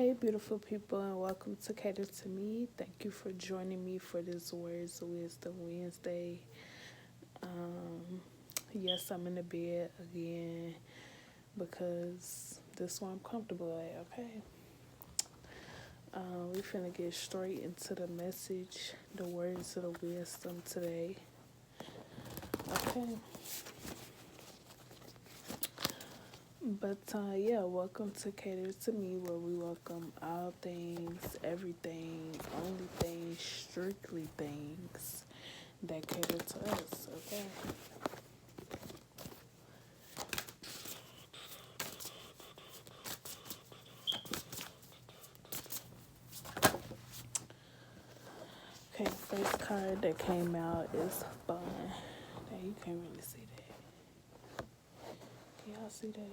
Hey, beautiful people, and welcome to Cater to Me. Thank you for joining me for this Words of Wisdom Wednesday. Um, yes, I'm in the bed again because this one I'm comfortable at, okay? We finna get straight into the message, the words of the wisdom today, okay? But yeah, welcome to Cater to Me, where we welcome all things, everything, only things, strictly things that cater to us, okay? Okay, first card that came out is fun. Now you can't really see that. Can y'all see that?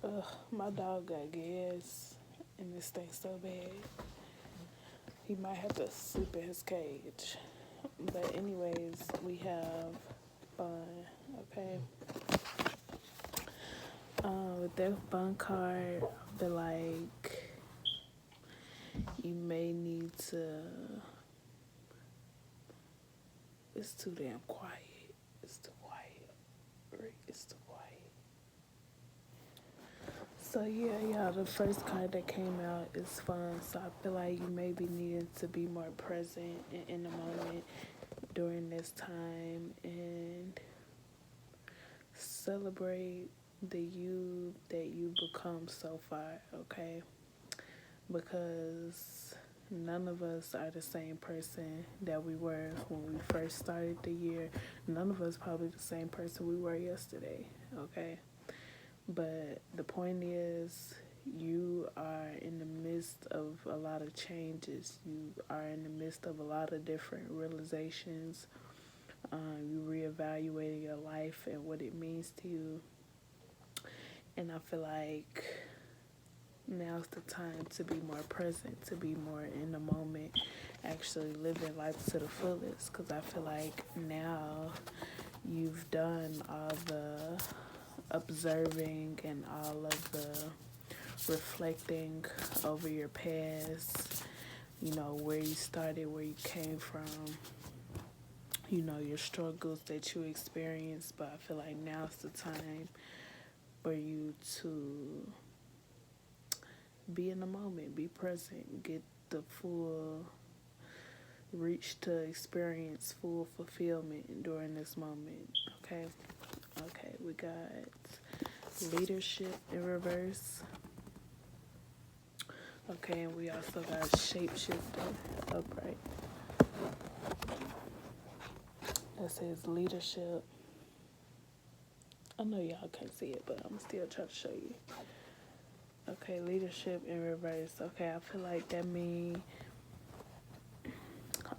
Ugh, my dog got gas and this thing so bad. He might have to sleep in his cage. But anyways, we have fun, okay? With that fun card, I feel like you may need to. It's too damn quiet. It's too quiet. Right? It's too quiet. So yeah, the first card that came out is fun. So I feel like you may be needing to be more present in the moment during this time and celebrate the you that you become so far, okay? Because none of us are the same person that we were when we first started the year. None of us probably the same person we were yesterday, okay? But the point is, you are in the midst of a lot of changes. You are in the midst of a lot of different realizations. You reevaluating your life and what it means to you. And I feel like now's the time to be more present, to be more in the moment, actually living life to the fullest. Because I feel like now you've done all the observing and all of the reflecting over your past, where you started, where you came from, your struggles that you experienced. But I feel like now's the time for you to be in the moment, be present, get the full reach to experience full fulfillment during this moment. Okay. Okay, we got leadership in reverse. Okay, and we also got shapeshifter upright. That says leadership. I know y'all can't see it, but I'm still trying to show you. Okay, leadership in reverse. Okay, I feel like that means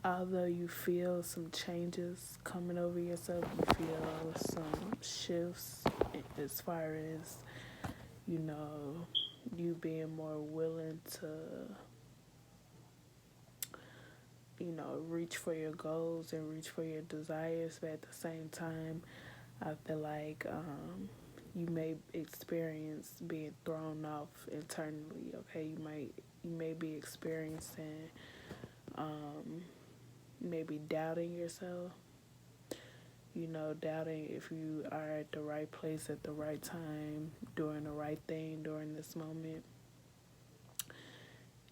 although you feel some changes coming over yourself, you feel some shifts as far as, you being more willing to, reach for your goals and reach for your desires. But at the same time, I feel like you may experience being thrown off internally. Okay, you may be experiencing maybe doubting yourself. Doubting if you are at the right place at the right time, doing the right thing during this moment.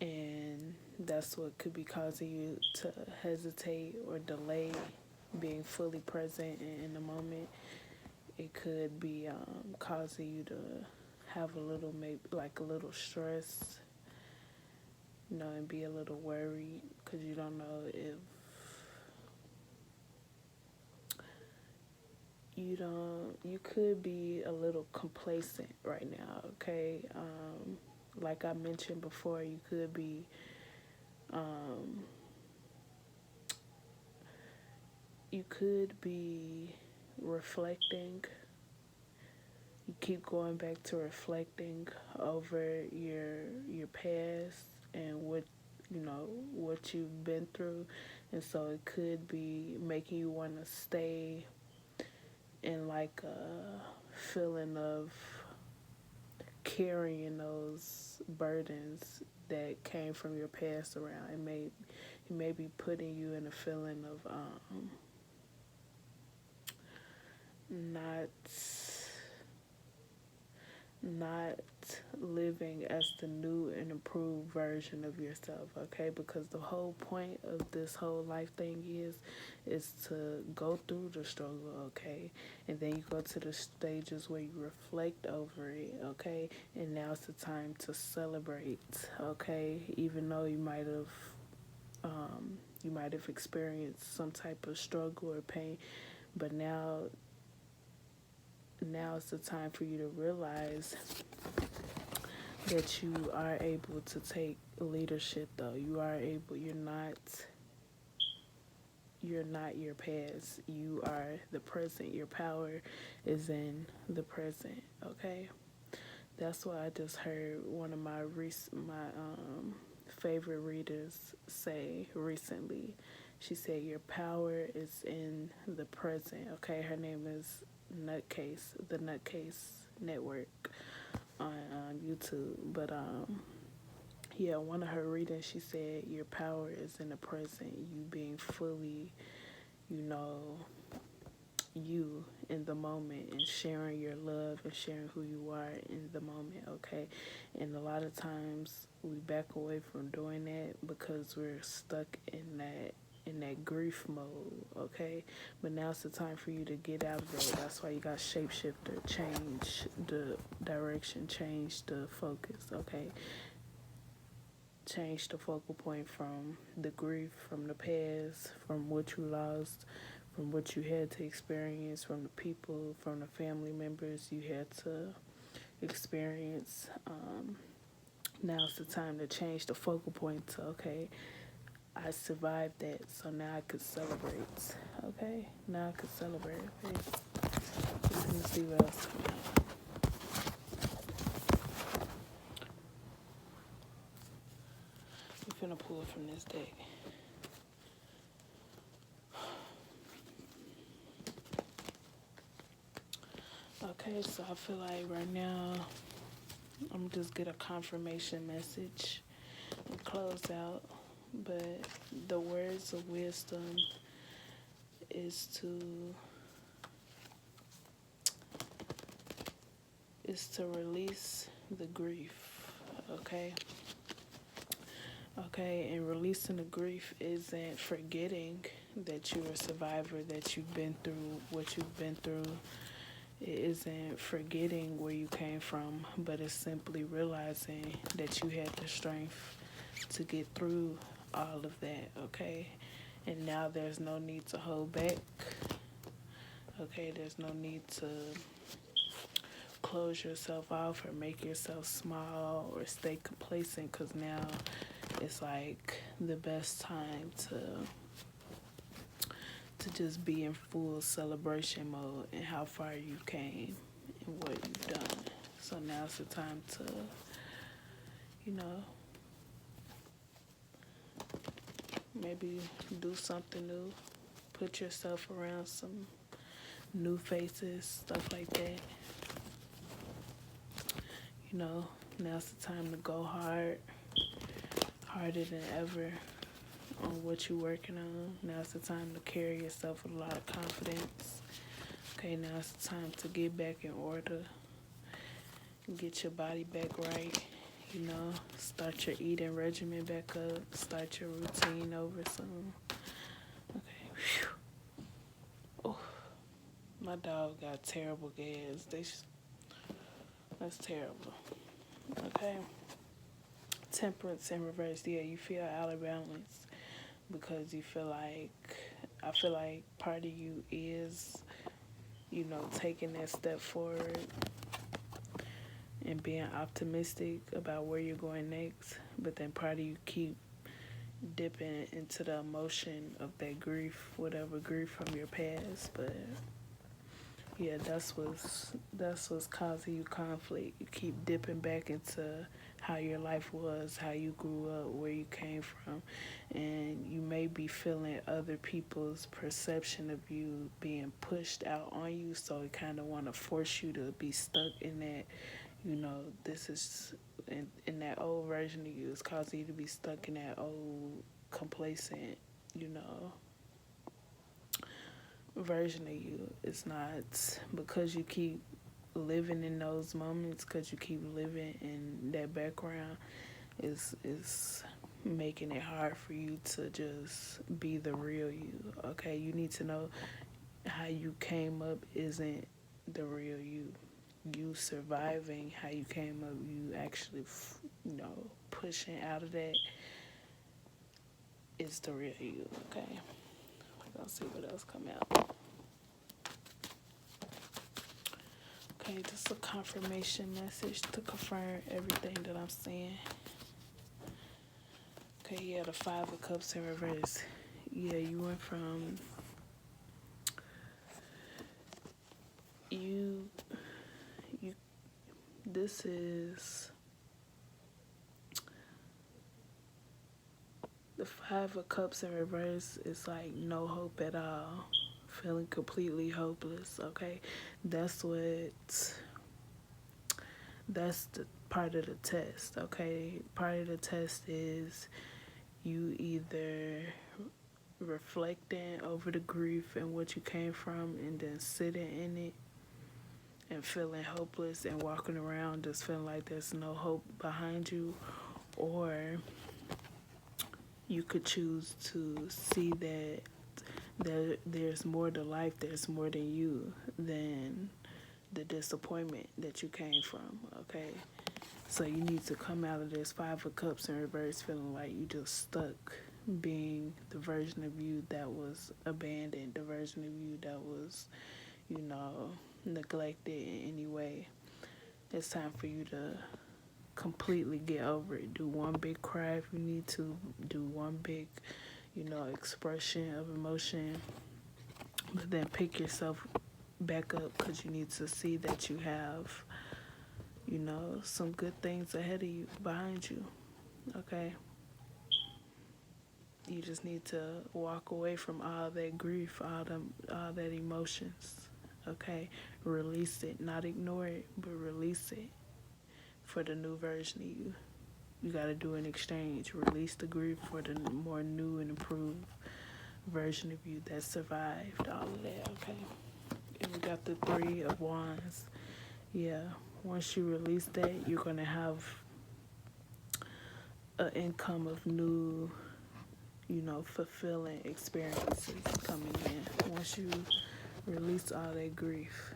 And that's what could be causing you to hesitate or delay being fully present in the moment. It could be causing you to have a little, maybe like a little stress, and be a little worried because you don't know if you could be a little complacent right now, okay? Like I mentioned before, you could be reflecting. You keep going back to reflecting over your past and what you've been through, and so it could be making you want to stay in like a feeling of carrying those burdens that came from your past around. It may be putting you in a feeling of not not living as the new and improved version of yourself, okay? Because the whole point of this whole life thing is to go through the struggle, okay? And then you go to the stages where you reflect over it, okay? And now's the time to celebrate, okay? Even though you might have experienced some type of struggle or pain, but now's the time for you to realize that you are able to take leadership. Though you are able, you're not your past. You are the present. Your power is in the present, okay? That's what I just heard one of my favorite readers say recently. She said your power is in the present, okay? Her name is Nutcase, the Nutcase Network on YouTube. But yeah, one of her readings, she said your power is in the present. You being fully, you in the moment, and sharing your love and sharing who you are in the moment, okay? And a lot of times we back away from doing that because we're stuck in that grief mode, okay? But now's the time for you to get out of that. That's why you got shapeshifter, change the direction, change the focus, okay? Change the focal point from the grief, from the past, from what you lost, from what you had to experience, from the people, from the family members you had to experience. Now's the time to change the focal point to, okay, I survived that, so now I could celebrate. Okay? Now I could celebrate. Okay? Let's see what else coming out. We're finna pull it from this deck. Okay, so I feel like right now I'm just get a confirmation message and close out. But the words of wisdom is to release the grief, okay? Okay, and releasing the grief isn't forgetting that you're a survivor, that you've been through what you've been through. It isn't forgetting where you came from, but it's simply realizing that you had the strength to get through all of that, okay? And now there's no need to hold back, okay? There's no need to close yourself off or make yourself small or stay complacent, because now it's like the best time to just be in full celebration mode and how far you came and what you've done. So now's the time to, maybe do something new. Put yourself around some new faces, stuff like that. Now's the time to go harder than ever on what you're working on. Now's the time to carry yourself with a lot of confidence. Okay, now's the time to get back in order. Get your body back right. Start your eating regimen back up. Start your routine over soon. Okay. Whew. Oh, my dog got terrible gas. That's terrible. Okay. Temperance in reverse. Yeah, you feel out of balance because you feel like, I feel like part of you is, taking that step forward and being optimistic about where you're going next, but then part of you keep dipping into the emotion of that grief, whatever grief from your past. But yeah, that's what's causing you conflict. You keep dipping back into how your life was, how you grew up, where you came from, and you may be feeling other people's perception of you being pushed out on you, so it kind of want to force you to be stuck in that, this is in that old version of you. It's causing you to be stuck in that old complacent, you know, version of you. It's not because you keep living in those moments, because you keep living in that background, is making it hard for you to just be the real you. Okay, you need to know how you came up isn't the real you. You surviving how you came up, you actually, pushing out of that is the real you. Okay, we're gonna see what else come out. Okay, just a confirmation message to confirm everything that I'm saying. Okay, yeah, the Five of Cups in reverse. Yeah, you went from you this is the Five of Cups in reverse is like no hope at all. Feeling completely hopeless, okay? That's the part of the test, okay? Part of the test is you either reflecting over the grief and what you came from and then sitting in it and feeling hopeless and walking around just feeling like there's no hope behind you, or you could choose to see that there's more to life, there's more than you, than the disappointment that you came from, okay? So you need to come out of this Five of Cups in reverse feeling like you just stuck being the version of you that was abandoned, the version of you that was, neglected in any way. It's time for you to completely get over it. Do one big cry if you need to. Do one big, expression of emotion. But then pick yourself back up because you need to see that you have, some good things ahead of you, behind you. Okay? You just need to walk away from all that grief, all that emotions. Okay? Release it. Not ignore it, but release it for the new version of you. You got to do an exchange. Release the grief for the more new and improved version of you that survived all of that, okay? And we got the Three of Wands. Yeah, once you release that, you're going to have an income of new, fulfilling experiences coming in. Once you release all that grief,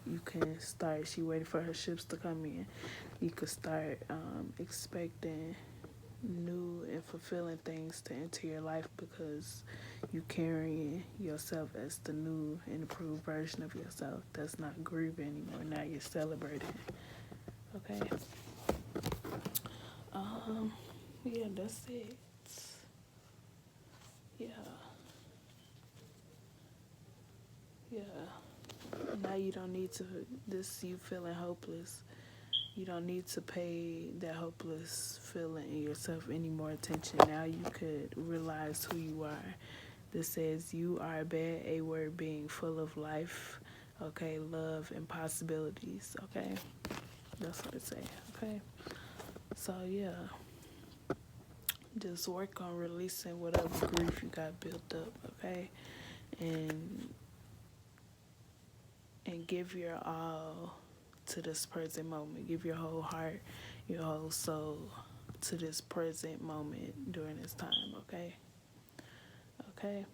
you can start, she waiting for her ships to come in. You could start expecting new and fulfilling things to enter your life because you carrying yourself as the new and improved version of yourself that's not grieving anymore. Now you're celebrating. Okay. Yeah, that's it. Yeah. Yeah. Now you don't need to, you feeling hopeless. You don't need to pay that hopeless feeling in yourself any more attention. Now you could realize who you are. This says you are a bad A-word being full of life, okay, love and possibilities, okay? That's what it says, okay? So, yeah. Just work on releasing whatever grief you got built up, okay? And give your all to this present moment. Give your whole heart, your whole soul to this present moment during this time, okay? Okay?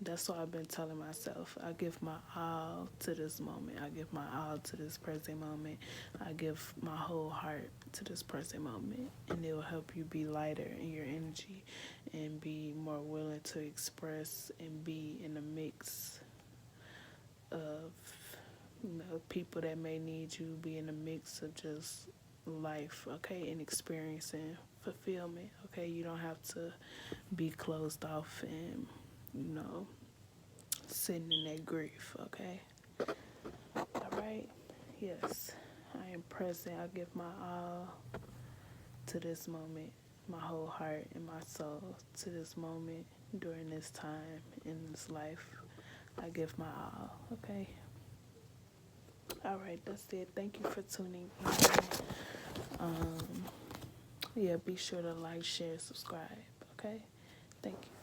That's what I've been telling myself. I give my all to this moment. I give my all to this present moment. I give my whole heart to this present moment. And it will help you be lighter in your energy and be more willing to express and be in a mix of, people that may need you, be in a mix of just life, okay, and experiencing fulfillment, okay? You don't have to be closed off and, sitting in that grief, okay? All right? Yes. I am present. I give my all to this moment, my whole heart and my soul to this moment during this time in this life. I give my all, okay? All right, that's it. Thank you for tuning in. Yeah, be sure to like, share, subscribe, okay? Thank you.